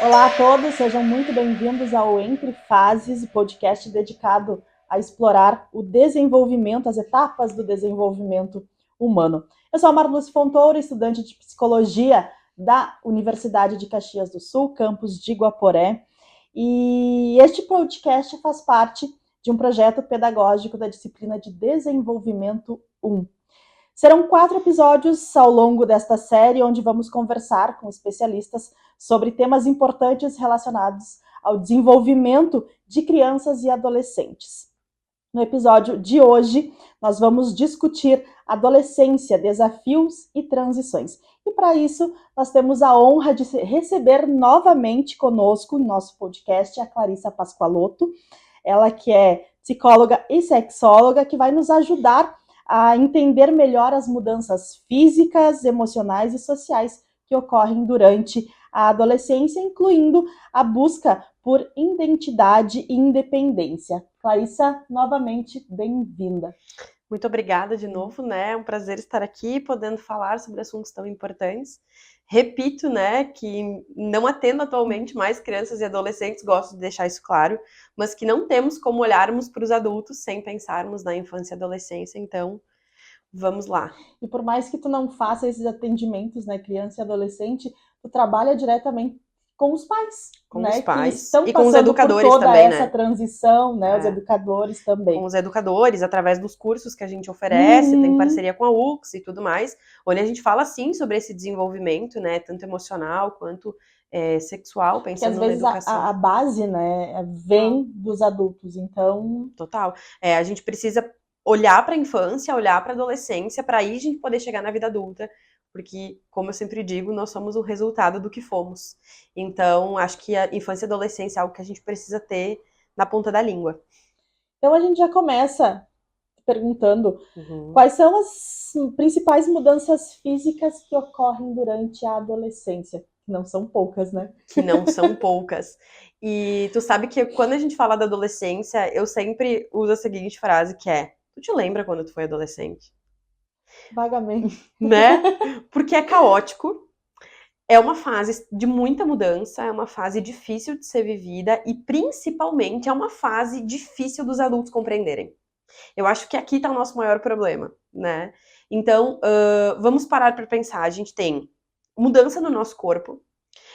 Olá a todos, sejam muito bem-vindos ao Entre Fases, podcast dedicado a explorar o desenvolvimento, as etapas do desenvolvimento humano. Eu sou a Marluce Fontoura, estudante de Psicologia da Universidade de Caxias do Sul, campus de Guaporé, e este podcast faz parte de um projeto pedagógico da disciplina de Desenvolvimento 1. Serão 4 episódios ao longo desta série, onde vamos conversar com especialistas sobre temas importantes relacionados ao desenvolvimento de crianças e adolescentes. No episódio de hoje, nós vamos discutir adolescência, desafios e transições. E para isso, nós temos a honra de receber novamente conosco, em nosso podcast, a Clarissa Pascoaloto, ela que é psicóloga e sexóloga, que vai nos ajudar a entender melhor as mudanças físicas, emocionais e sociais que ocorrem durante a adolescência, incluindo a busca por identidade e independência. Clarissa, novamente, bem-vinda. Muito obrigada de novo, né? É um prazer estar aqui, podendo falar sobre assuntos tão importantes. Repito, né, que não atendo atualmente mais crianças e adolescentes, gosto de deixar isso claro, mas que não temos como olharmos para os adultos sem pensarmos na infância e adolescência, então vamos lá. E por mais que tu não faça esses atendimentos, né, criança e adolescente, tu trabalha diretamente com os pais, Com né, os pais que estão e com os passando por educadores toda também, essa né? transição, né, os educadores também. Com os educadores, através dos cursos que a gente oferece, tem parceria com a UX e tudo mais, onde a gente fala, sim, sobre esse desenvolvimento, né, tanto emocional quanto sexual, pensando na educação. Porque às vezes a base, né, vem dos adultos, então... Total. A gente precisa olhar para a infância, olhar para a adolescência, para aí a gente poder chegar na vida adulta, porque, como eu sempre digo, nós somos o resultado do que fomos. Então, acho que a infância e a adolescência é algo que a gente precisa ter na ponta da língua. Então a gente já começa perguntando quais são as principais mudanças físicas que ocorrem durante a adolescência. Que não são poucas, né? Que não são poucas. E tu sabe que quando a gente fala da adolescência, eu sempre uso a seguinte frase, que é: tu te lembra quando tu foi adolescente? Vagamente. Né? Porque é caótico. É uma fase de muita mudança, é uma fase difícil de ser vivida e, principalmente, é uma fase difícil dos adultos compreenderem. Eu acho que aqui está o nosso maior problema, né? Então, vamos parar para pensar. A gente tem mudança no nosso corpo,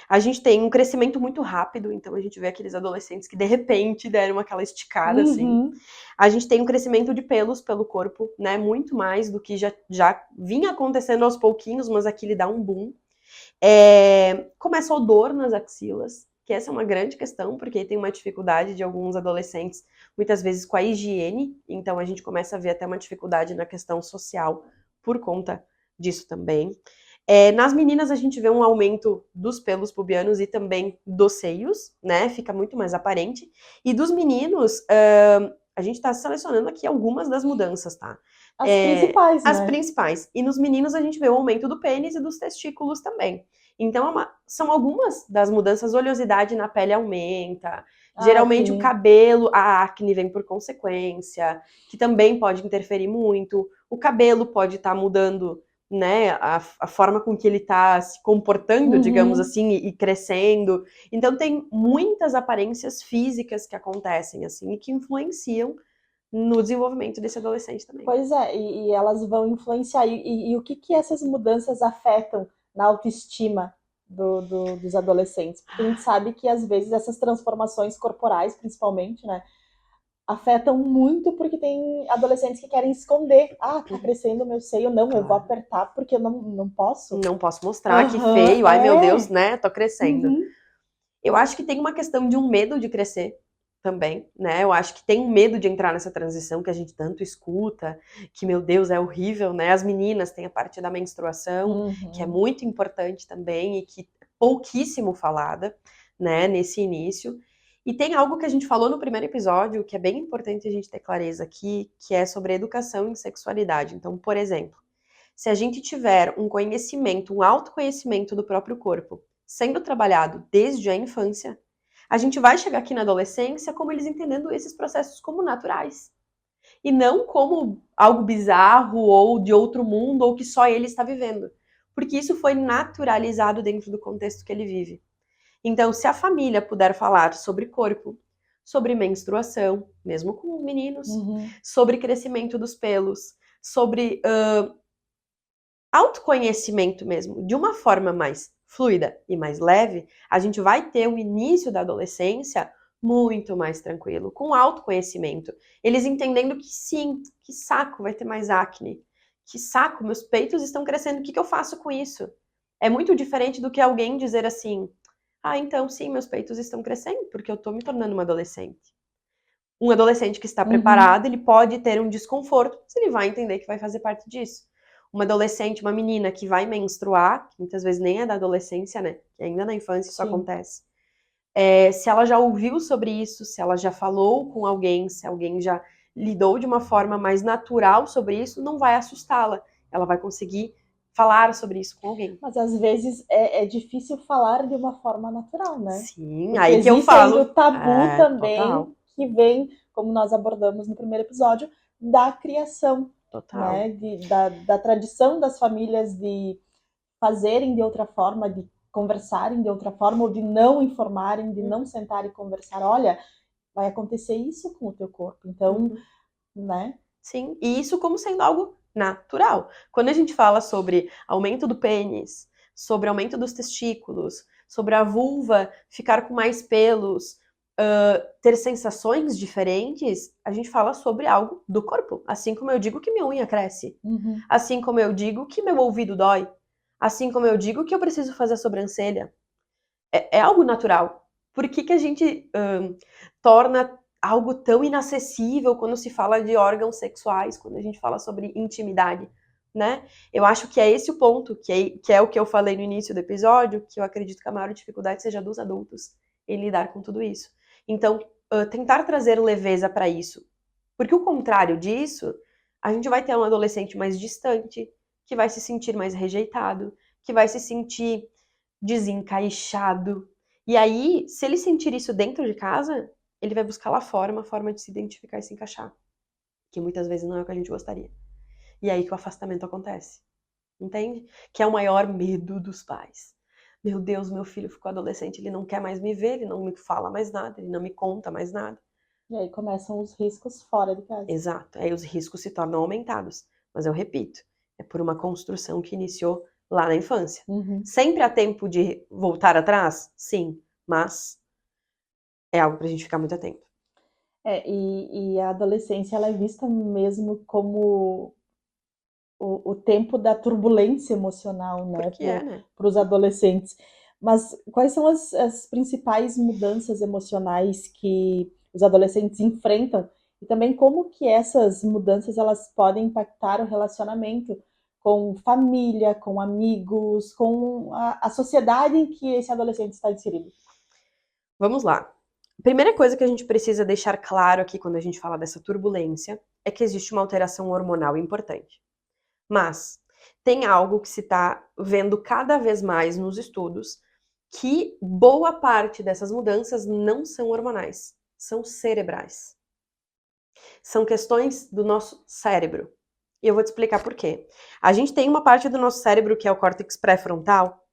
a gente tem um crescimento muito rápido, então a gente vê aqueles adolescentes que, de repente, deram aquela esticada, assim. A gente tem um crescimento de pelos pelo corpo, né? Muito mais do que já vinha acontecendo aos pouquinhos, mas aqui ele dá um boom. Começa o odor nas axilas, que essa é uma grande questão, porque tem uma dificuldade de alguns adolescentes, muitas vezes com a higiene, então a gente começa a ver até uma dificuldade na questão social por conta disso também. Nas meninas a gente vê um aumento dos pelos pubianos e também dos seios, né, fica muito mais aparente, e dos meninos, a gente tá selecionando aqui algumas das mudanças, tá? As principais, né? As principais. E nos meninos a gente vê o aumento do pênis e dos testículos também. Então, são algumas das mudanças. A oleosidade na pele aumenta. Geralmente o cabelo, a acne vem por consequência, que também pode interferir muito. O cabelo pode estar mudando, né, a forma com que ele está se comportando, digamos assim, e crescendo. Então, tem muitas aparências físicas que acontecem, assim, e que influenciam no desenvolvimento desse adolescente também. Pois é, e elas vão influenciar. E o que essas mudanças afetam na autoestima dos adolescentes? Porque a gente sabe que, às vezes, essas transformações corporais, principalmente, né, afetam muito, porque tem adolescentes que querem esconder. Ah, tá crescendo o meu seio. Não, claro. Eu vou apertar porque eu não posso. Não posso mostrar, que feio. Ai, meu Deus, né? Tô crescendo. Eu acho que tem uma questão de um medo de crescer também, né? Eu acho que tem um medo de entrar nessa transição que a gente tanto escuta, que, meu Deus, é horrível, né? As meninas têm a parte da menstruação, que é muito importante também e que é pouquíssimo falada, né, nesse início. E tem algo que a gente falou no primeiro episódio, que é bem importante a gente ter clareza aqui, que é sobre educação em sexualidade. Então, por exemplo, se a gente tiver um conhecimento, um autoconhecimento do próprio corpo, sendo trabalhado desde a infância, a gente vai chegar aqui na adolescência como eles entendendo esses processos como naturais. E não como algo bizarro ou de outro mundo ou que só ele está vivendo. Porque isso foi naturalizado dentro do contexto que ele vive. Então, se a família puder falar sobre corpo, sobre menstruação, mesmo com os meninos, sobre crescimento dos pelos, sobre autoconhecimento mesmo, de uma forma mais fluida e mais leve, a gente vai ter o início da adolescência muito mais tranquilo, com autoconhecimento. Eles entendendo que sim, que saco, vai ter mais acne. Que saco, meus peitos estão crescendo, o que eu faço com isso? É muito diferente do que alguém dizer assim, ah, então sim, meus peitos estão crescendo, porque eu tô me tornando uma adolescente. Um adolescente que está preparado, ele pode ter um desconforto, mas ele vai entender que vai fazer parte disso. Uma adolescente, uma menina que vai menstruar, que muitas vezes nem é da adolescência, né? Que ainda na infância isso acontece. Se ela já ouviu sobre isso, se ela já falou com alguém, se alguém já lidou de uma forma mais natural sobre isso, não vai assustá-la. Ela vai conseguir falar sobre isso com alguém. Mas às vezes é difícil falar de uma forma natural, né? Sim, porque aí que eu falo. Existe o tabu também, total. que vem, como nós abordamos no primeiro episódio, da criação. Total. Né? Da tradição das famílias de fazerem de outra forma, de conversarem de outra forma, ou de não informarem, de não sentar e conversar. Olha, vai acontecer isso com o teu corpo. Então, né? Sim, e isso como sendo algo natural. Quando a gente fala sobre aumento do pênis, sobre aumento dos testículos, sobre a vulva ficar com mais pelos, ter sensações diferentes, a gente fala sobre algo do corpo. Assim como eu digo que minha unha cresce. Assim como eu digo que meu ouvido dói. Assim como eu digo que eu preciso fazer a sobrancelha. É algo natural. Por que a gente torna algo tão inacessível quando se fala de órgãos sexuais, quando a gente fala sobre intimidade, né? Eu acho que é esse o ponto, que é o que eu falei no início do episódio, que eu acredito que a maior dificuldade seja dos adultos em lidar com tudo isso. Então, tentar trazer leveza para isso. Porque o contrário disso, a gente vai ter um adolescente mais distante, que vai se sentir mais rejeitado, que vai se sentir desencaixado. E aí, se ele sentir isso dentro de casa, ele vai buscar lá fora uma forma de se identificar e se encaixar. Que muitas vezes não é o que a gente gostaria. E aí que o afastamento acontece. Entende? Que é o maior medo dos pais. Meu Deus, meu filho ficou adolescente, ele não quer mais me ver, ele não me fala mais nada, ele não me conta mais nada. E aí começam os riscos fora de casa. Exato. Aí os riscos se tornam aumentados. Mas eu repito, é por uma construção que iniciou lá na infância. Sempre há tempo de voltar atrás? Sim. Mas é algo pra gente ficar muito atento. E a adolescência ela é vista mesmo como o tempo da turbulência emocional, né? Para os adolescentes. Mas quais são as principais mudanças emocionais que os adolescentes enfrentam? E também como que essas mudanças elas podem impactar o relacionamento com família, com amigos, com a sociedade em que esse adolescente está inserido? Vamos lá. A primeira coisa que a gente precisa deixar claro aqui quando a gente fala dessa turbulência é que existe uma alteração hormonal importante. Mas tem algo que se está vendo cada vez mais nos estudos, que boa parte dessas mudanças não são hormonais, são cerebrais. São questões do nosso cérebro. E eu vou te explicar por quê. A gente tem uma parte do nosso cérebro que é o córtex pré-frontal,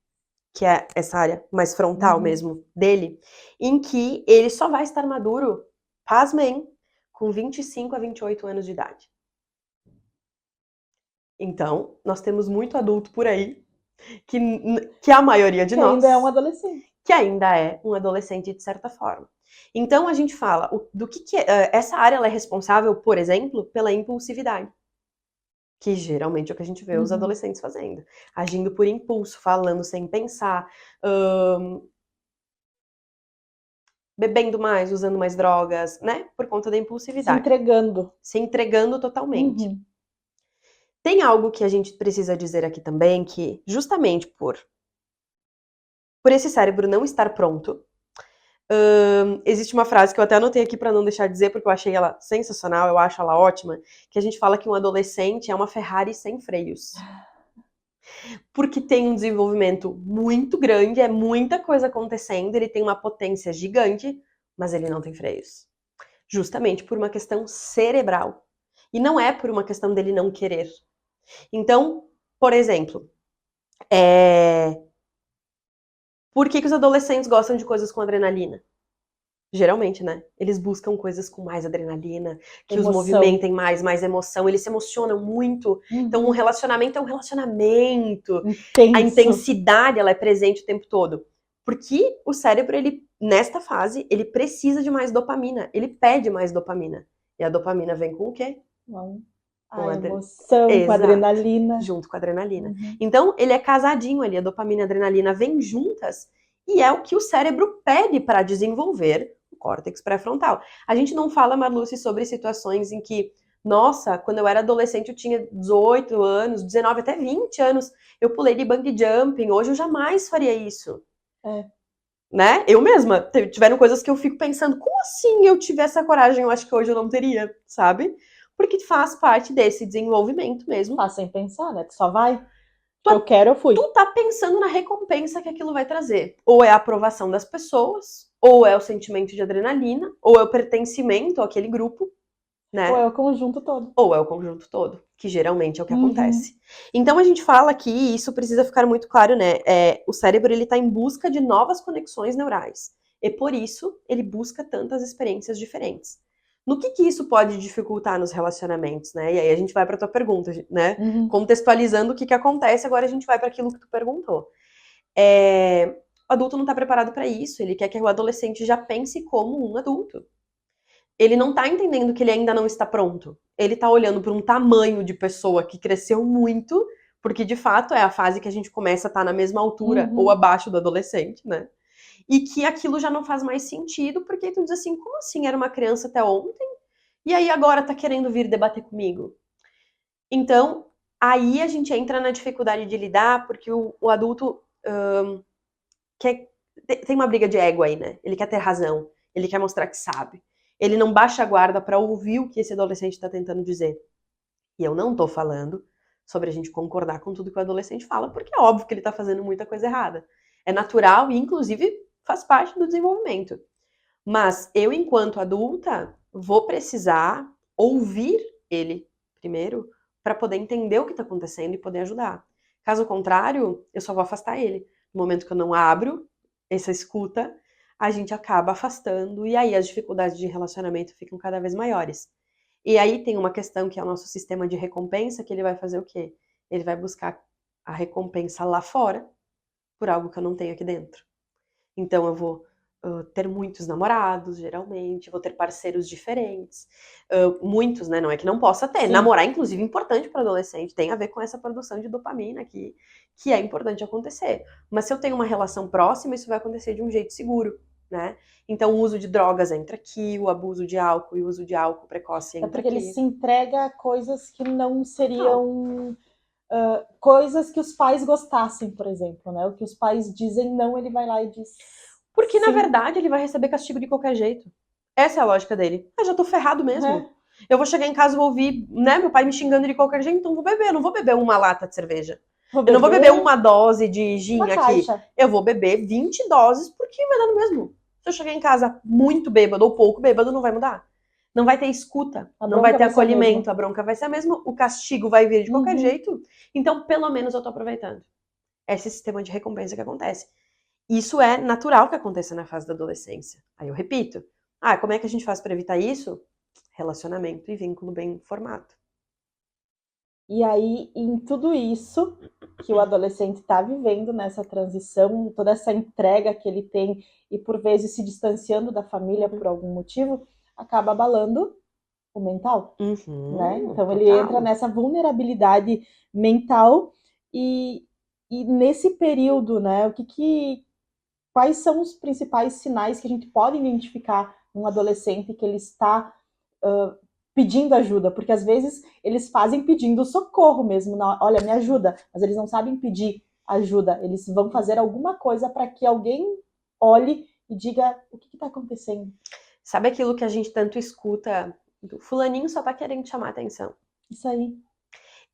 que é essa área mais frontal mesmo dele, em que ele só vai estar maduro, pasmem, com 25 a 28 anos de idade. Então, nós temos muito adulto por aí, que a maioria de nós... Que ainda é um adolescente. Que ainda é um adolescente de certa forma. Então, a gente fala do que essa área ela é responsável, por exemplo, pela impulsividade. Que geralmente é o que a gente vê os adolescentes fazendo. Agindo por impulso, falando sem pensar, bebendo mais, usando mais drogas, né? Por conta da impulsividade. Se entregando totalmente. Tem algo que a gente precisa dizer aqui também, que justamente por esse cérebro não estar pronto, existe uma frase que eu até anotei aqui para não deixar de dizer, porque eu achei ela sensacional, eu acho ela ótima, que a gente fala que um adolescente é uma Ferrari sem freios. Porque tem um desenvolvimento muito grande, é muita coisa acontecendo, ele tem uma potência gigante, mas ele não tem freios. Justamente por uma questão cerebral. E não é por uma questão dele não querer. Então, por exemplo, Por que os adolescentes gostam de coisas com adrenalina? Geralmente, né? Eles buscam coisas com mais adrenalina, que os Emoção. movimentem mais emoção, eles se emocionam muito. Então, um relacionamento é um relacionamento. A Intenso. intensidade, ela é presente o tempo todo. Porque o cérebro, ele, nesta fase, ele precisa de mais dopamina. Ele pede mais dopamina. E a dopamina vem com o quê? A emoção, com a Exato. adrenalina. Junto com a adrenalina. Então, ele é casadinho ali, a dopamina e a adrenalina vêm juntas e é o que o cérebro pede para desenvolver o córtex pré-frontal. A gente não fala, Marluce, sobre situações em que, nossa, quando eu era adolescente eu tinha 18 anos, 19, até 20 anos, eu pulei de bungee jumping, hoje eu jamais faria isso. Né? Eu mesma, tiveram coisas que eu fico pensando, como assim eu tive essa coragem? Eu acho que hoje eu não teria, sabe? Porque faz parte desse desenvolvimento mesmo. Faz sem pensar, né? Tu só vai. Eu quero, eu fui. Tu tá pensando na recompensa que aquilo vai trazer. Ou é a aprovação das pessoas, ou é o sentimento de adrenalina, ou é o pertencimento àquele grupo, né? Ou é o conjunto todo. Ou é o conjunto todo, que geralmente é o que acontece. Então a gente fala que isso precisa ficar muito claro, né? O cérebro, ele tá em busca de novas conexões neurais. E por isso ele busca tantas experiências diferentes. No que isso pode dificultar nos relacionamentos, né? E aí a gente vai para tua pergunta, né? Contextualizando o que acontece, agora a gente vai para aquilo que tu perguntou. O adulto não está preparado para isso, ele quer que o adolescente já pense como um adulto. Ele não tá entendendo que ele ainda não está pronto. Ele tá olhando para um tamanho de pessoa que cresceu muito, porque de fato é a fase que a gente começa a estar na mesma altura ou abaixo do adolescente, né? E que aquilo já não faz mais sentido, porque tu diz assim, como assim? Era uma criança até ontem? E aí agora tá querendo vir debater comigo? Então, aí a gente entra na dificuldade de lidar, porque o adulto tem uma briga de ego aí, né? Ele quer ter razão, ele quer mostrar que sabe. Ele não baixa a guarda para ouvir o que esse adolescente está tentando dizer. E eu não tô falando sobre a gente concordar com tudo que o adolescente fala, porque é óbvio que ele tá fazendo muita coisa errada. É natural e, inclusive, faz parte do desenvolvimento. Mas eu, enquanto adulta, vou precisar ouvir ele primeiro para poder entender o que está acontecendo e poder ajudar. Caso contrário, eu só vou afastar ele. No momento que eu não abro essa escuta, a gente acaba afastando e aí as dificuldades de relacionamento ficam cada vez maiores. E aí tem uma questão que é o nosso sistema de recompensa, que ele vai fazer o quê? Ele vai buscar a recompensa lá fora por algo que eu não tenho aqui dentro. Então eu vou ter muitos namorados, geralmente, vou ter parceiros diferentes. Muitos, né? Não é que não possa ter. Sim. Namorar, inclusive, é importante para adolescente. Tem a ver com essa produção de dopamina aqui, que é importante acontecer. Mas se eu tenho uma relação próxima, isso vai acontecer de um jeito seguro, né? Então o uso de drogas entra aqui, o abuso de álcool e o uso de álcool precoce entra porque aqui. ele se entrega a coisas que não seriam coisas que os pais gostassem, por exemplo, né? O que os pais dizem não, ele vai lá e diz. Porque, na verdade, ele vai receber castigo de qualquer jeito. Essa é a lógica dele. Eu já tô ferrado mesmo. Eu vou chegar em casa e vou ouvir, né, meu pai me xingando de qualquer jeito, então vou beber. Eu não vou beber uma lata de cerveja. Eu não vou beber uma dose de gin aqui. Caixa. Eu vou beber 20 doses, porque vai dar no mesmo. Se eu chegar em casa muito bêbado ou pouco bêbado, não vai mudar. Não vai ter escuta, não vai ter acolhimento, a bronca vai ser a mesma, o castigo vai vir de qualquer jeito. Então, pelo menos eu tô aproveitando. Esse sistema de recompensa que acontece. Isso é natural que aconteça na fase da adolescência. Aí eu repito. Como é que a gente faz para evitar isso? Relacionamento e vínculo bem formado. E aí, em tudo isso que o adolescente está vivendo nessa transição, toda essa entrega que ele tem e por vezes se distanciando da família por algum motivo, acaba abalando o mental, né? Então ele entra nessa vulnerabilidade mental e nesse período, né? Quais são os principais sinais que a gente pode identificar num adolescente que ele está pedindo ajuda? Porque às vezes eles fazem pedindo socorro mesmo, olha, me ajuda, mas eles não sabem pedir ajuda, eles vão fazer alguma coisa para que alguém olhe e diga o que está acontecendo. Sabe aquilo que a gente tanto escuta? Do fulaninho só tá querendo chamar atenção. Isso aí.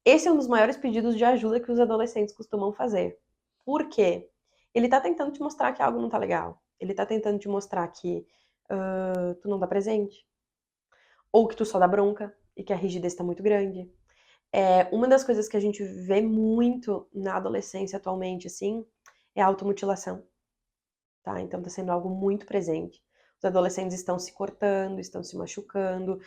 Esse é um dos maiores pedidos de ajuda que os adolescentes costumam fazer. Por quê? Ele tá tentando te mostrar que algo não tá legal. Ele tá tentando te mostrar que tu não tá presente. Ou que tu só dá bronca e que a rigidez tá muito grande. Uma das coisas que a gente vê muito na adolescência atualmente, assim, é a automutilação. tá? Então tá sendo algo muito presente. Os adolescentes estão se cortando, estão se machucando,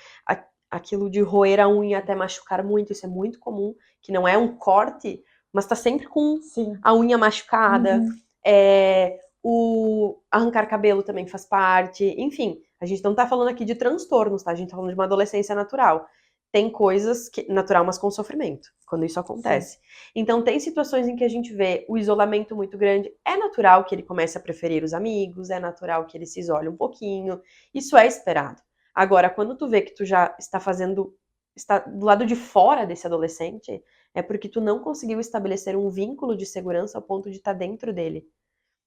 aquilo de roer a unha até machucar muito, isso é muito comum, que não é um corte, mas tá sempre com Sim. a unha machucada. Uhum. O arrancar cabelo também faz parte, enfim, a gente não tá falando aqui de transtornos, tá? A gente tá falando de uma adolescência natural. Tem coisas que natural, mas com sofrimento, quando isso acontece. Sim. Então tem situações em que a gente vê o isolamento muito grande, é natural que ele comece a preferir os amigos, é natural que ele se isole um pouquinho, isso é esperado. Agora, quando tu vê que tu já está do lado de fora desse adolescente, é porque tu não conseguiu estabelecer um vínculo de segurança ao ponto de estar dentro dele.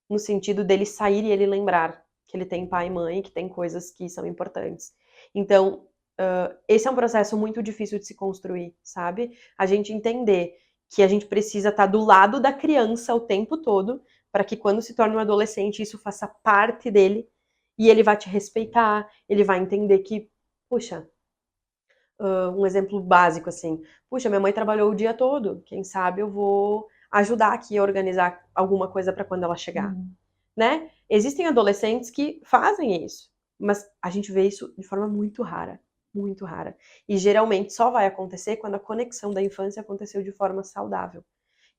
No sentido dele sair e ele lembrar que ele tem pai e mãe, que tem coisas que são importantes. Então, esse é um processo muito difícil de se construir, sabe? A gente entender que a gente precisa estar do lado da criança o tempo todo, para que quando se torne um adolescente isso faça parte dele e ele vai te respeitar, ele vai entender que, puxa, um exemplo básico assim, puxa, minha mãe trabalhou o dia todo, quem sabe eu vou ajudar aqui a organizar alguma coisa para quando ela chegar, né? Existem adolescentes que fazem isso, mas a gente vê isso de forma muito rara, muito rara. E geralmente só vai acontecer quando a conexão da infância aconteceu de forma saudável.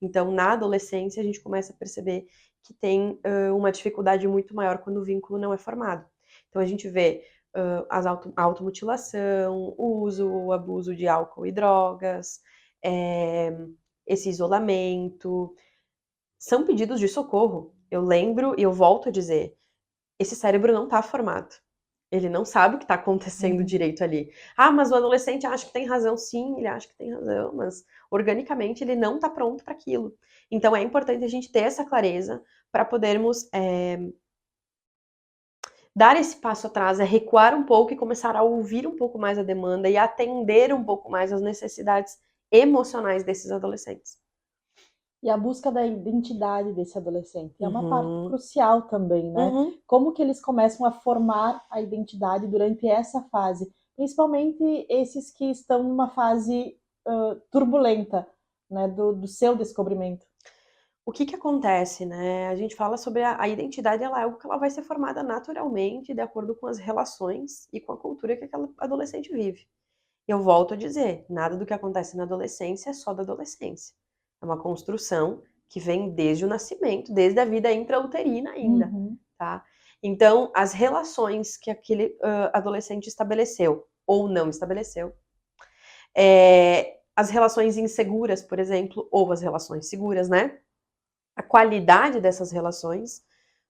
Então, na adolescência, a gente começa a perceber que tem uma dificuldade muito maior quando o vínculo não é formado. Então, a gente vê a automutilação, o uso, o abuso de álcool e drogas, esse isolamento, são pedidos de socorro. Eu lembro e eu volto a dizer, esse cérebro não está formado. Ele não sabe o que está acontecendo direito ali. Ah, mas o adolescente acha que tem razão. Sim, ele acha que tem razão, mas organicamente ele não está pronto para aquilo. Então é importante a gente ter essa clareza para podermos dar esse passo atrás, recuar um pouco e começar a ouvir um pouco mais a demanda e atender um pouco mais às necessidades emocionais desses adolescentes. E a busca da identidade desse adolescente é uma parte Uhum. crucial também, né? Uhum. Como que eles começam a formar a identidade durante essa fase, principalmente esses que estão numa fase turbulenta, né, do seu descobrimento. O que que acontece, né? A gente fala sobre a identidade, ela é algo que ela vai ser formada naturalmente, de acordo com as relações e com a cultura que aquela adolescente vive. Eu volto a dizer, nada do que acontece na adolescência é só da adolescência. É uma construção que vem desde o nascimento, desde a vida intrauterina ainda, Uhum. tá? Então, as relações que aquele adolescente estabeleceu ou não estabeleceu, as relações inseguras, por exemplo, ou as relações seguras, né? A qualidade dessas relações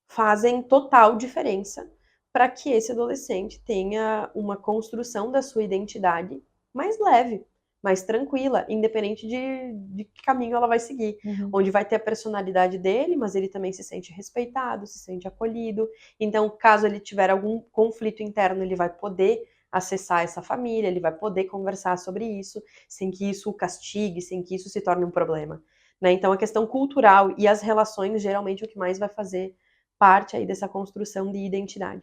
fazem total diferença para que esse adolescente tenha uma construção da sua identidade mais leve, mais tranquila, independente de que caminho ela vai seguir. Uhum. Onde vai ter a personalidade dele, mas ele também se sente respeitado, se sente acolhido. Então, caso ele tiver algum conflito interno, ele vai poder acessar essa família, ele vai poder conversar sobre isso, sem que isso o castigue, sem que isso se torne um problema. Né? Então, a questão cultural e as relações, geralmente, é o que mais vai fazer parte aí dessa construção de identidade.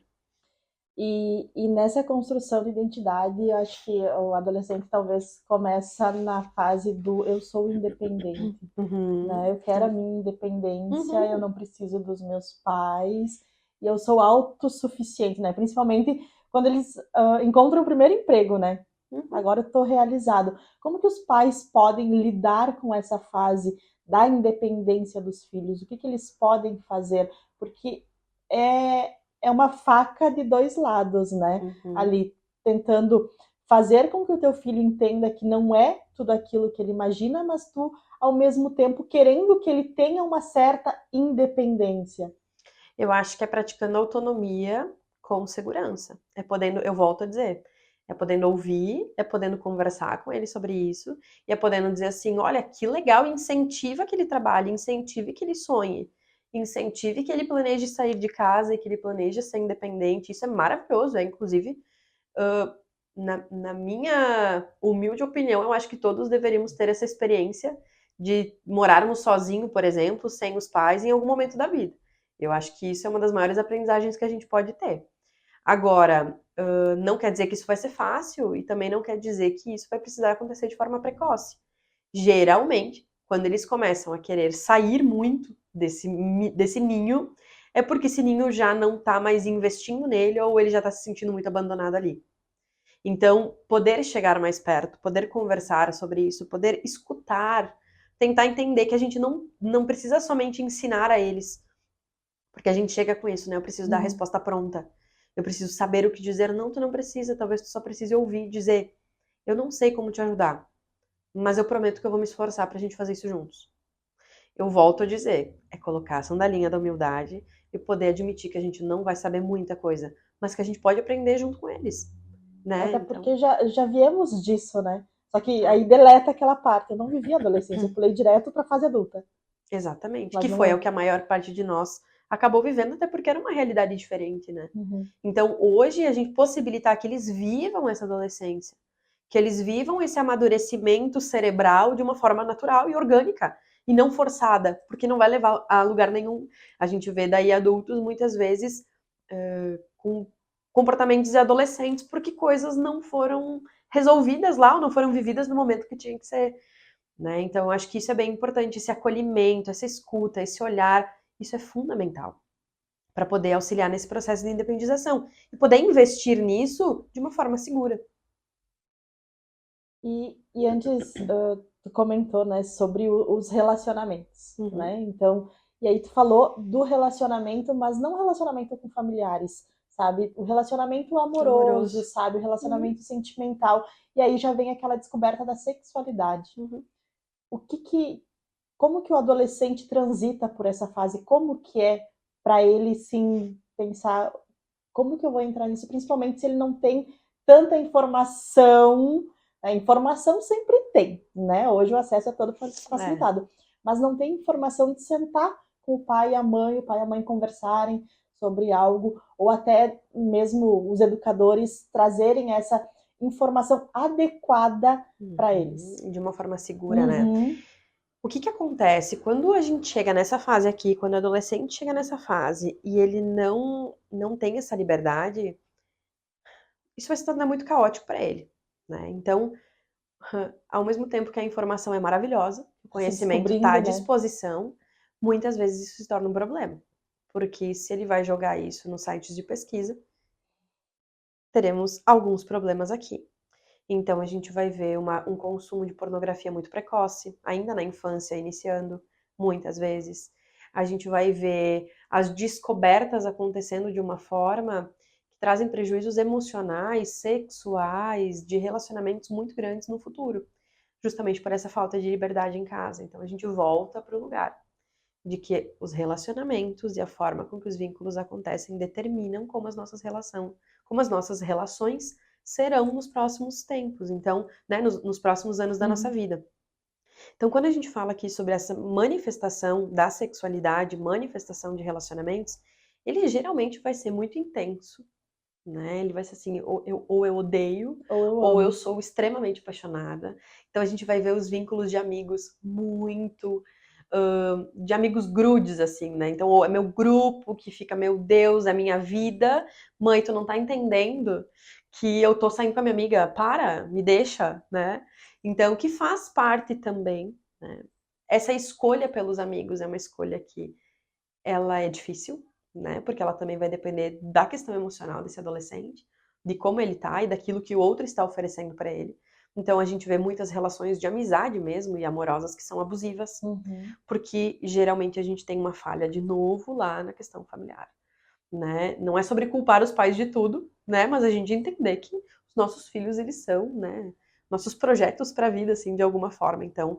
E nessa construção de identidade, eu acho que o adolescente talvez começa na fase do eu sou independente, né? Eu quero a minha independência, eu não preciso dos meus pais, e eu sou autossuficiente, né? Principalmente quando eles encontram o primeiro emprego, né? Agora eu estou realizado. Como que os pais podem lidar com essa fase da independência dos filhos? O que eles podem fazer? Porque é uma faca de dois lados, né? Ali, tentando fazer com que o teu filho entenda que não é tudo aquilo que ele imagina, mas tu, ao mesmo tempo, querendo que ele tenha uma certa independência. Eu acho que é praticando autonomia com segurança. É podendo, eu volto a dizer, é podendo ouvir, é podendo conversar com ele sobre isso, e é podendo dizer assim, olha, que legal, incentiva que ele trabalhe, incentive que ele sonhe, incentive que ele planeje sair de casa e que ele planeje ser independente. Isso é maravilhoso, inclusive, na minha humilde opinião, eu acho que todos deveríamos ter essa experiência de morarmos sozinhos, por exemplo, sem os pais, em algum momento da vida. Eu acho que isso é uma das maiores aprendizagens que a gente pode ter. Agora, não quer dizer que isso vai ser fácil e também não quer dizer que isso vai precisar acontecer de forma precoce. Geralmente, quando eles começam a querer sair muito desse ninho, é porque esse ninho já não tá mais investindo nele ou ele já tá se sentindo muito abandonado ali. Então, poder chegar mais perto, poder conversar sobre isso, poder escutar, tentar entender que a gente não precisa somente ensinar a eles, porque a gente chega com isso, né? Eu preciso dar a resposta pronta. Eu preciso saber o que dizer. Não, tu não precisa. Talvez tu só precise ouvir, dizer, eu não sei como te ajudar, mas eu prometo que eu vou me esforçar pra gente fazer isso juntos. Eu volto a dizer, é colocar a sandalinha da humildade e poder admitir que a gente não vai saber muita coisa, mas que a gente pode aprender junto com eles, né? Até Então, porque já viemos disso, né? Só que tá. aí deleta aquela parte. Eu não vivi a adolescência, eu pulei direto pra fase adulta. Exatamente. Mas Que não foi é. o que a maior parte de nós acabou vivendo, até porque era uma realidade diferente, né? Uhum. Então, hoje, a gente possibilitar que eles vivam essa adolescência, que eles vivam esse amadurecimento cerebral de uma forma natural e orgânica, e não forçada, porque não vai levar a lugar nenhum. A gente vê daí adultos, muitas vezes, com comportamentos de adolescentes, porque coisas não foram resolvidas lá, ou não foram vividas no momento que tinha que ser, né? Então, eu acho que isso é bem importante, esse acolhimento, essa escuta, esse olhar, isso é fundamental para poder auxiliar nesse processo de independização e poder investir nisso de uma forma segura. E antes, tu comentou, né, sobre os relacionamentos, Uhum. né? Então, e aí tu falou do relacionamento, mas não relacionamento com familiares, sabe? O relacionamento amoroso, Amoroso. sabe? O Uhum. relacionamento sentimental. E aí já vem aquela descoberta da sexualidade. Uhum. O que como que o adolescente transita por essa fase? Como que é para ele sim pensar como que eu vou entrar nisso, principalmente se ele não tem tanta informação. A informação sempre tem, né? Hoje o acesso é todo É. facilitado, mas não tem informação de sentar com o pai e a mãe conversarem sobre algo, ou até mesmo os educadores trazerem essa informação adequada para eles. Uhum. De uma forma segura, né? Uhum. O que que acontece quando a gente chega nessa fase aqui, quando o adolescente chega nessa fase e ele não tem essa liberdade, isso vai se tornar muito caótico para ele, né? Então, ao mesmo tempo que a informação é maravilhosa, o Se conhecimento está à descobrindo, né? disposição, muitas vezes isso se torna um problema. Porque se ele vai jogar isso nos sites de pesquisa, teremos alguns problemas aqui. Então a gente vai ver um consumo de pornografia muito precoce, ainda na infância, iniciando, muitas vezes. A gente vai ver as descobertas acontecendo de uma forma que trazem prejuízos emocionais, sexuais, de relacionamentos muito grandes no futuro, justamente por essa falta de liberdade em casa. Então a gente volta para o lugar de que os relacionamentos e a forma com que os vínculos acontecem determinam como as nossas relações serão nos próximos tempos, então, né, nos próximos anos da nossa Uhum. vida. Então, quando a gente fala aqui sobre essa manifestação da sexualidade, manifestação de relacionamentos, ele geralmente vai ser muito intenso, né? Ele vai ser assim, ou eu odeio, Ou eu ou eu amo. sou extremamente apaixonada. Então a gente vai ver os vínculos de amigos muito de amigos grudes, assim, né? Então, ou é meu grupo que fica, meu Deus, é minha vida. Mãe, tu não tá entendendo que eu tô saindo com a minha amiga? Para, me deixa, né? Então, que faz parte também, né? Essa escolha pelos amigos é uma escolha que ela é difícil, né? Porque ela também vai depender da questão emocional desse adolescente, de como ele tá e daquilo que o outro está oferecendo para ele. Então a gente vê muitas relações de amizade mesmo e amorosas que são abusivas, Uhum. porque geralmente a gente tem uma falha de novo lá na questão familiar, né? Não é sobre culpar os pais de tudo, né? Mas a gente entender que os nossos filhos eles são, né? Nossos projetos para a vida, assim, de alguma forma. Então,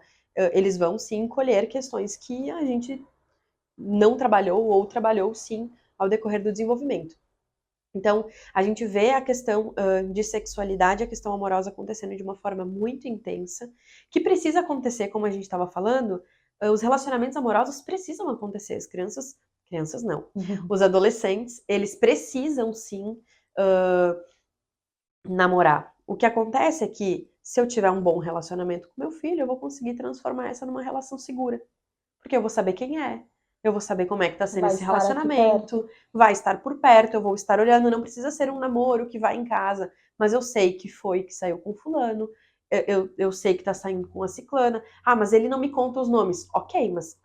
eles vão sim colher questões que a gente não trabalhou ou trabalhou sim ao decorrer do desenvolvimento. Então, a gente vê a questão de sexualidade, a questão amorosa acontecendo de uma forma muito intensa, que precisa acontecer, como a gente estava falando, os relacionamentos amorosos precisam acontecer. As crianças não. Uhum. Os adolescentes, eles precisam sim uh, namorar. O que acontece é que, se eu tiver um bom relacionamento com meu filho, eu vou conseguir transformar essa numa relação segura. Porque eu vou saber quem é, eu vou saber como é que tá sendo Vai esse estar aqui relacionamento, perto. vai estar por perto, eu vou estar olhando, não precisa ser um namoro que vai em casa, mas eu sei que foi que saiu com fulano, eu sei que tá saindo com a ciclana. Ah, mas ele não me conta os nomes. Ok, mas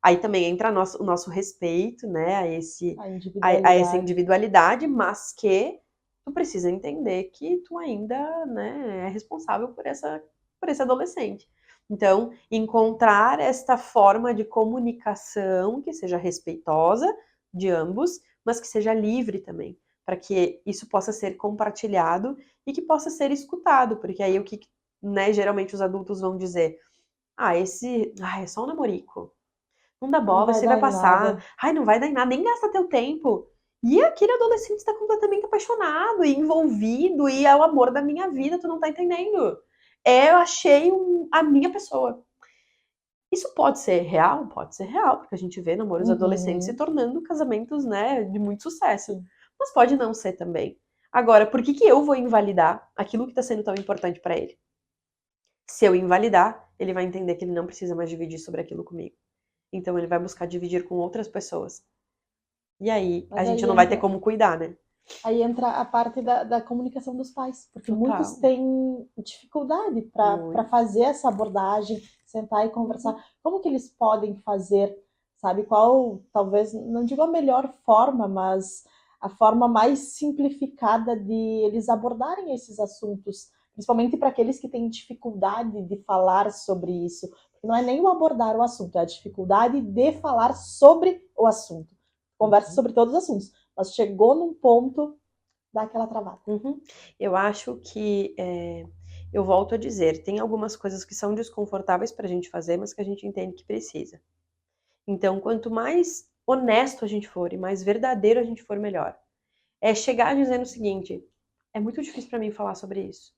Aí também entra o nosso respeito, né, a A essa individualidade. individualidade, mas que tu precisa entender que tu ainda, né, é responsável por esse adolescente. Então, encontrar esta forma de comunicação que seja respeitosa de ambos, mas que seja livre também, para que isso possa ser compartilhado e que possa ser escutado, porque aí o que, né, geralmente os adultos vão dizer: "Ah, é só um namorico. Não dá Não bola, vai isso aí vai dar em passar. nada. Ai, não vai dar em nada, nem gasta teu tempo." E aquele adolescente está completamente apaixonado e envolvido e é o amor da minha vida, tu não tá entendendo. Eu achei a minha pessoa. Isso pode ser real? Pode ser real, porque a gente vê namoros adolescentes se Uhum. tornando casamentos, né, de muito sucesso. Sim. Mas pode não ser também. Agora, por que eu vou invalidar aquilo que está sendo tão importante para ele? Se eu invalidar, ele vai entender que ele não precisa mais dividir sobre aquilo comigo. Então ele vai buscar dividir com outras pessoas. E aí a Mas gente não vai ter como cuidar, né? aí entra a parte da comunicação dos pais, porque muitos Total. têm dificuldade para Muito. fazer essa abordagem, sentar e conversar. Como que eles podem fazer, sabe? Qual, talvez, não digo a melhor forma, mas a forma mais simplificada de eles abordarem esses assuntos, principalmente para aqueles que têm dificuldade de falar sobre isso. Porque não é nem o abordar o assunto, é a dificuldade de falar sobre o assunto. Conversa sobre todos os assuntos, mas chegou num ponto, dá aquela travada. Uhum. Eu acho que, eu volto a dizer, tem algumas coisas que são desconfortáveis pra gente fazer, mas que a gente entende que precisa. Então, quanto mais honesto a gente for e mais verdadeiro a gente for, melhor. É chegar dizendo o seguinte: "É muito difícil pra mim falar sobre isso.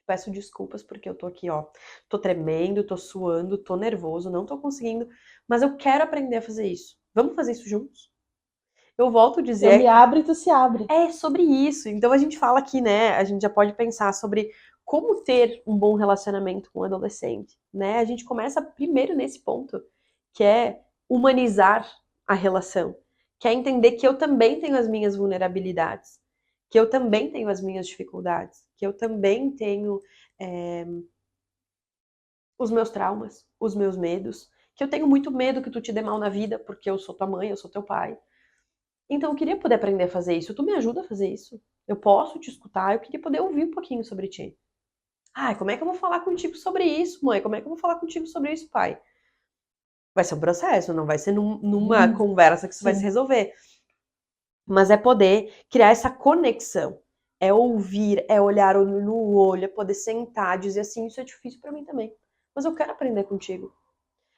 Peço desculpas porque eu tô aqui, ó, tô tremendo, tô suando, tô nervoso, não tô conseguindo, mas eu quero aprender a fazer isso. Vamos fazer isso juntos?" Eu volto a Eu me dizer, abro e tu se abre. é sobre isso. Então a gente fala aqui, né? A gente já pode pensar sobre como ter um bom relacionamento com o adolescente, né? A gente começa primeiro nesse ponto, que é humanizar a relação, que é entender que eu também tenho as minhas vulnerabilidades, que eu também tenho as minhas dificuldades, que eu também tenho é, os meus traumas, os meus medos, que eu tenho muito medo que tu te dê mal na vida, porque eu sou tua mãe, eu sou teu pai. Então eu queria poder aprender a fazer isso. Tu me ajuda a fazer isso? Eu posso te escutar, eu queria poder ouvir um pouquinho sobre ti. Ai, como é que eu vou falar contigo sobre isso, mãe? Como é que eu vou falar contigo sobre isso, pai? Vai ser um processo, não vai ser numa conversa que isso vai se Sim, resolver. Mas é poder criar essa conexão. É ouvir, é olhar olho no olho, é poder sentar, dizer assim, isso é difícil pra mim também. Mas eu quero aprender contigo.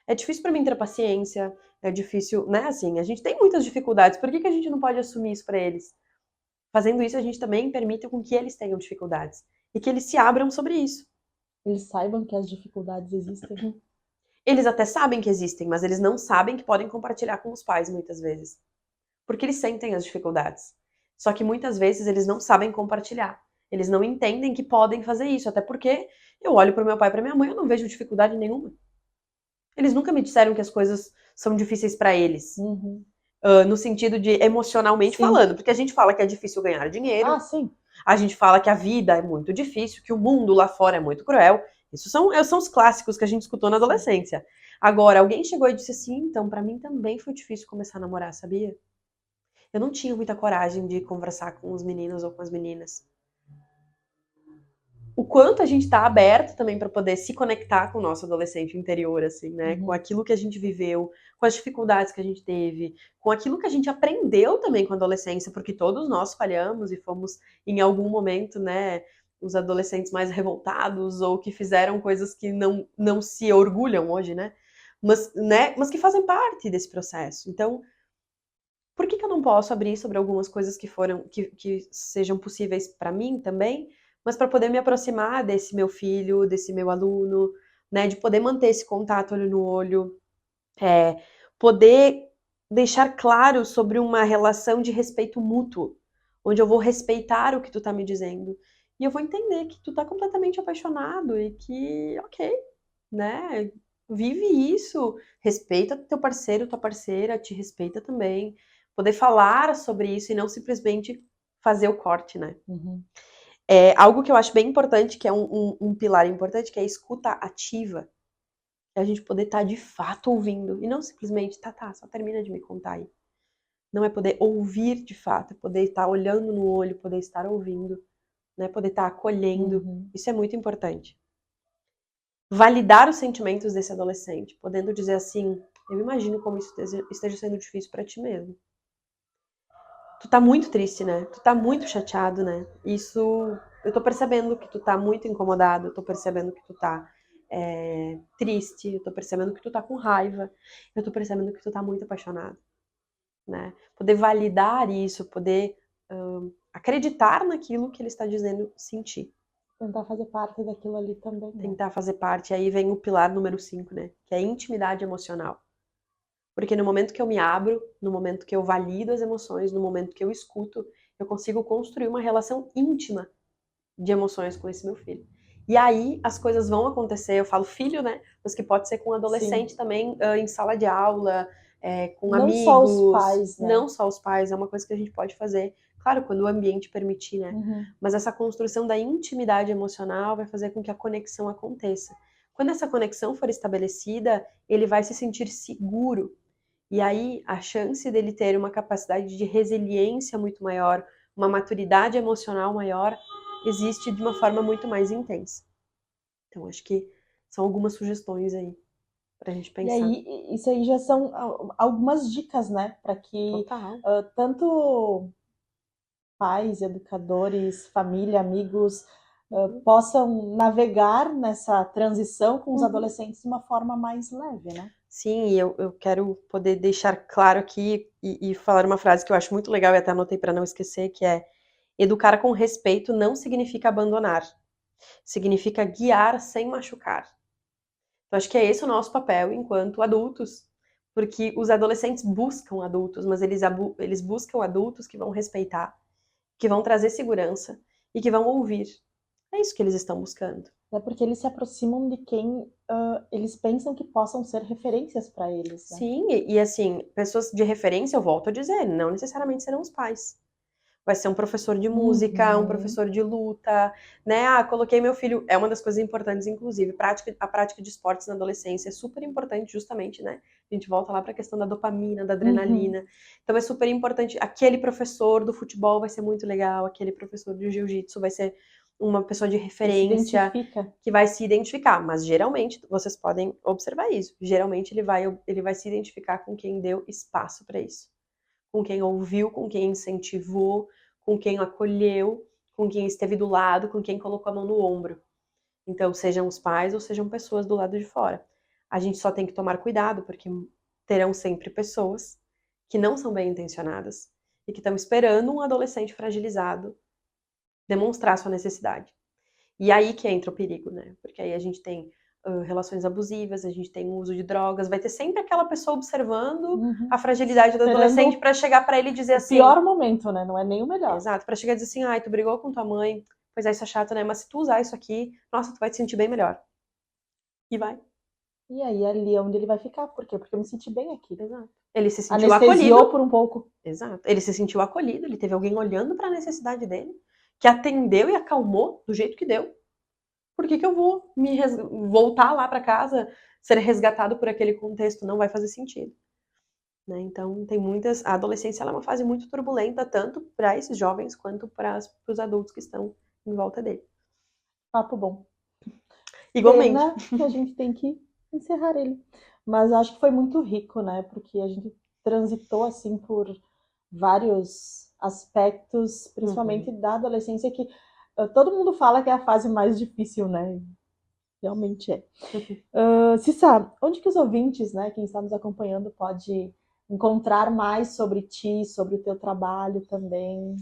É difícil pra mim ter paciência, é difícil, né? Assim, a gente tem muitas dificuldades. Por que a gente não pode assumir isso pra eles? Fazendo isso, a gente também permite com que eles tenham dificuldades e que eles se abram sobre isso. eles saibam que as dificuldades existem. Eles até sabem que existem, mas eles não sabem que podem compartilhar com os pais muitas vezes, porque eles sentem as dificuldades. Só que muitas vezes eles não sabem compartilhar. Eles não entendem que podem fazer isso, até porque eu olho para o meu pai e para minha mãe, eu não vejo dificuldade nenhuma. Eles nunca me disseram que as coisas são difíceis para eles, Uhum. no sentido de emocionalmente Sim. falando, porque a gente fala que é difícil ganhar Ah, dinheiro. sim. A gente fala que a vida é muito difícil, que o mundo lá fora é muito cruel. Isso são os clássicos que a gente escutou na Sim. adolescência. Agora, alguém chegou e disse assim, então, pra mim também foi difícil começar a namorar, sabia? Eu não tinha muita coragem de conversar com os meninos ou com as meninas. O quanto a gente tá aberto também para poder se conectar com o nosso adolescente interior, assim, né? Com Uhum. aquilo que a gente viveu, com as dificuldades que a gente teve, com aquilo que a gente aprendeu também com a adolescência, porque todos nós falhamos e fomos, em algum momento, né, os adolescentes mais revoltados ou que fizeram coisas que não se orgulham hoje, mas que fazem parte desse processo. Então, por que eu não posso abrir sobre algumas coisas que sejam possíveis para mim também, mas para poder me aproximar desse meu filho, desse meu aluno, né, de poder manter esse contato olho no olho, poder deixar claro sobre uma relação de respeito mútuo, onde eu vou respeitar o que tu tá me dizendo e eu vou entender que tu tá completamente apaixonado e que, ok, né, vive isso, respeita teu parceiro, tua parceira, te respeita também. Poder falar sobre isso e não simplesmente fazer o corte, né? Uhum. Algo que eu acho bem importante, que é um pilar importante, que é a escuta ativa. É a gente poder estar de fato ouvindo. E não simplesmente, tá, só termina de me contar aí. Não é poder ouvir de fato, é poder estar olhando no olho, poder estar ouvindo, né? Poder estar acolhendo. Isso é muito importante. Validar os sentimentos desse adolescente, podendo dizer assim, eu imagino como isso esteja sendo difícil para ti mesmo. Tu tá muito triste, né? Tu tá muito chateado, né? Isso, eu tô percebendo que tu tá muito incomodado, eu tô percebendo que tu tá triste, eu tô percebendo que tu tá com raiva, eu tô percebendo que tu tá muito apaixonado, né? Poder validar isso, poder acreditar naquilo que ele está dizendo sentir. Tentar fazer parte daquilo ali também, né? Tentar fazer parte, aí vem o pilar número 5, né? Que é a intimidade emocional. Porque no momento que eu me abro, no momento que eu valido as emoções, no momento que eu escuto, eu consigo construir uma relação íntima de emoções com esse meu filho. E aí as coisas vão acontecer, eu falo filho, né? Mas que pode ser com um adolescente também, em sala de aula, com não só os amigos. pais, né? Não só os pais, é uma coisa que a gente pode fazer, claro, quando o ambiente permitir, né? Mas essa construção da intimidade emocional vai fazer com que a conexão aconteça. Quando essa conexão for estabelecida, ele vai se sentir seguro. E aí a chance dele ter uma capacidade de resiliência muito maior, uma maturidade emocional maior, existe de uma forma muito mais intensa. Então, acho que são algumas sugestões aí pra gente E pensar. aí, isso aí já são algumas dicas, né? Para que tanto pais, educadores, família, amigos possam navegar nessa transição com os adolescentes de uma forma mais leve, né? Sim, e eu quero poder deixar claro aqui e falar uma frase que eu acho muito legal e até anotei para não esquecer, que é: educar com respeito não significa abandonar, significa guiar sem machucar. Então, acho que é esse o nosso papel enquanto adultos, porque os adolescentes buscam adultos, mas eles buscam adultos que vão respeitar, que vão trazer segurança e que vão ouvir. É isso que eles estão buscando. É porque eles se aproximam de quem eles pensam que possam ser referências para eles. Né? Sim, e assim, pessoas de referência, eu volto a dizer, não necessariamente serão os pais. Vai ser um professor de música, um professor de luta, né? Ah, coloquei meu filho. É uma das coisas importantes, inclusive, a prática de esportes na adolescência é super importante, justamente, né? A gente volta lá para a questão da dopamina, da adrenalina. Então é super importante. Aquele professor do futebol vai ser muito legal, aquele professor de jiu-jitsu vai ser uma pessoa de referência que vai se identificar. Mas geralmente, vocês podem observar isso. Geralmente ele vai se identificar com quem deu espaço para isso. Com quem ouviu, com quem incentivou, com quem acolheu, com quem esteve do lado, com quem colocou a mão no ombro. Então, sejam os pais ou sejam pessoas do lado de fora. A gente só tem que tomar cuidado, porque terão sempre pessoas que não são bem intencionadas e que estão esperando um adolescente fragilizado demonstrar sua necessidade. E aí que entra o perigo, né? Porque aí a gente tem relações abusivas, a gente tem o uso de drogas, vai ter sempre aquela pessoa observando a fragilidade do adolescente para chegar para ele e dizer assim... O pior momento, né? Não é nem o melhor. Exato, para chegar e dizer assim, ai, tu brigou com tua mãe, pois é, isso é chato, né? Mas se tu usar isso aqui, nossa, tu vai te sentir bem melhor. E vai. E aí, ali é onde ele vai ficar. Por quê? Porque eu me senti bem aqui. Exato. Ele se sentiu anestesiou acolhido. Por um pouco. Exato. Ele se sentiu acolhido, ele teve alguém olhando para a necessidade dele, que atendeu e acalmou do jeito que deu. Por que eu vou voltar lá para casa, ser resgatado por aquele contexto? Não vai fazer sentido. Né? Então, tem muitas... A adolescência ela é uma fase muito turbulenta, tanto para esses jovens, quanto para os adultos que estão em volta dele. Papo bom. Igualmente. Pena que a gente tem que encerrar ele. Mas acho que foi muito rico, né? Porque a gente transitou, assim, por vários aspectos, principalmente da adolescência, que todo mundo fala que é a fase mais difícil, né? Realmente é. Cissa, onde que os ouvintes, né, quem está nos acompanhando, pode encontrar mais sobre ti, sobre o teu trabalho também?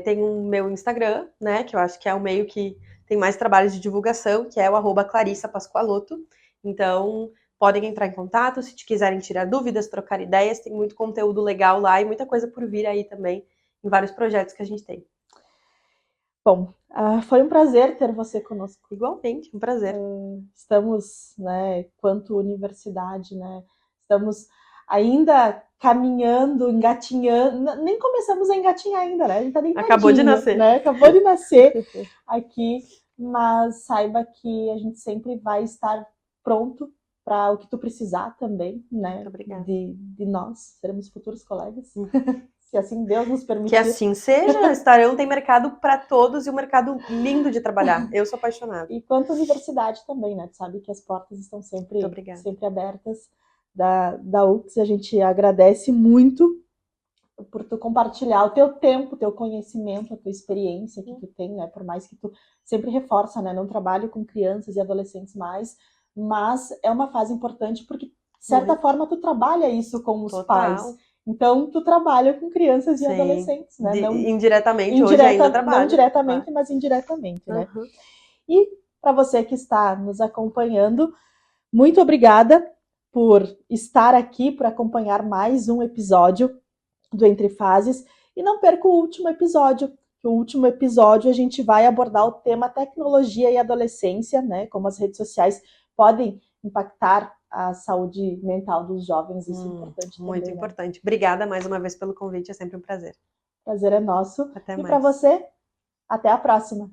Tem o meu Instagram, né, que eu acho que é o meio que tem mais trabalhos de divulgação, que é o @ClarissaPascoaloto. Então, podem entrar em contato, se quiserem tirar dúvidas, trocar ideias, tem muito conteúdo legal lá e muita coisa por vir aí também, em vários projetos que a gente tem. Bom, foi um prazer ter você conosco. Igualmente, um prazer. Estamos, né, quanto universidade, né, estamos ainda caminhando, engatinhando, nem começamos a engatinhar ainda, né, a gente tá nem Acabou de nascer. Né? Acabou de nascer aqui, mas saiba que a gente sempre vai estar pronto para o que tu precisar também, né? Muito obrigada. De nós, seremos futuros colegas. Se assim Deus nos permitir. Que assim seja, Estarão tem mercado para todos e um mercado lindo de trabalhar. Eu sou apaixonada. E quanto à universidade também, né? Tu sabe que as portas estão sempre abertas da UX. A gente agradece muito por tu compartilhar o teu tempo, o teu conhecimento, a tua experiência que tu tem, né? Por mais que tu sempre reforça, né? Não trabalho com crianças e adolescentes mais, mas é uma fase importante porque, de certa forma, tu trabalha isso com os pais. Então, tu trabalha com crianças e adolescentes, né? Não, indiretamente, hoje ainda trabalho. Não diretamente, mas indiretamente, né? E para você que está nos acompanhando, muito obrigada por estar aqui, por acompanhar mais um episódio do Entre Fases. E não perca o último episódio. No último episódio a gente vai abordar o tema tecnologia e adolescência, né? Como as redes sociais podem impactar a saúde mental dos jovens. Isso é importante muito também, importante. Né? Obrigada mais uma vez pelo convite, é sempre um prazer. Prazer é nosso. Até e mais. para você, até a próxima.